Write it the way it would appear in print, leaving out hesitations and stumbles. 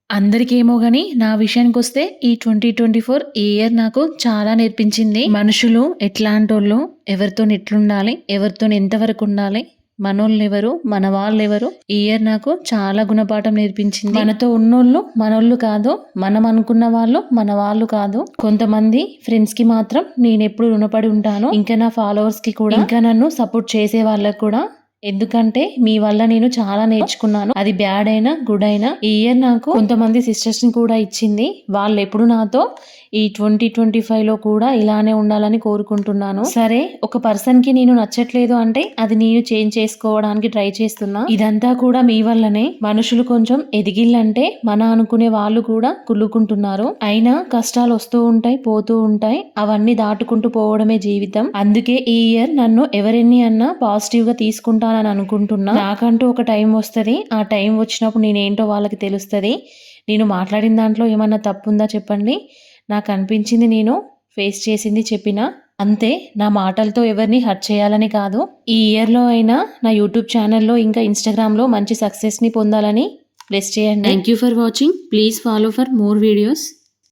అందరికేమో గాని నా విషయానికొస్తే ఈ 2024 ఈ ఇయర్ నాకు చాలా నేర్పించింది. మనుషులు ఎట్లాంటోళ్ళు, ఎవరితోని ఎట్లుండాలి, ఎవరితోని ఎంతవరకు ఉండాలి, మనోళ్ళెవరు, మన వాళ్ళెవరు, ఈ ఇయర్ నాకు చాలా గుణపాఠం నేర్పించింది. మనతో ఉన్నోళ్ళు మనోళ్ళు కాదు, మనం అనుకున్న వాళ్ళు మన వాళ్ళు కాదు. కొంతమంది ఫ్రెండ్స్ కి మాత్రం నేను ఎప్పుడు రుణపడి ఉంటాను, ఇంకా నా ఫాలోవర్స్ కి కూడా, ఇంకా నన్ను సపోర్ట్ చేసే వాళ్ళకు కూడా. ఎందుకంటే మీ వల్ల నేను చాలా నేర్చుకున్నాను. అది బ్యాడ్ అయినా గుడ్ అయినా. ఈ ఇయర్ నాకు కొంతమంది సిస్టర్స్ ని కూడా ఇచ్చింది. వాళ్ళు ఎప్పుడు నాతో ఈ 2025లో కూడా ఇలానే ఉండాలని కోరుకుంటున్నాను. సరే, ఒక పర్సన్ కి నేను నచ్చట్లేదు అంటే అది నేను చేంజ్ చేసుకోవడానికి ట్రై చేస్తున్నా. ఇదంతా కూడా మీ వల్లనే. మనుషులు కొంచెం ఎదిగిల్లంటే మన అనుకునే వాళ్ళు కూడా కుళ్ళుకుంటున్నారు. అయినా కష్టాలు వస్తూ ఉంటాయి, పోతూ ఉంటాయి. అవన్నీ దాటుకుంటూ పోవడమే జీవితం. అందుకే ఈ ఇయర్ నన్ను ఎవరెన్ని అన్నా పాజిటివ్ గా తీసుకుంటానని అనుకుంటున్నా. నాకంటూ ఒక టైం వస్తుంది. ఆ టైం వచ్చినప్పుడు నేనేంటో వాళ్ళకి తెలుస్తుంది. నేను మాట్లాడిన దాంట్లో ఏమన్నా తప్పుందా చెప్పండి. నాకు అనిపించింది నేను ఫేస్ చేసింది చెప్పిన అంతే. నా మాటలతో ఎవరిని హర్ట్ చేయాలని కాదు. ఈ ఇయర్లో అయినా నా యూట్యూబ్ ఛానల్లో ఇంకా ఇన్స్టాగ్రామ్లో మంచి సక్సెస్ని పొందాలని బ్లెస్ చేయండి. Thank you for watching. Please follow for more videos.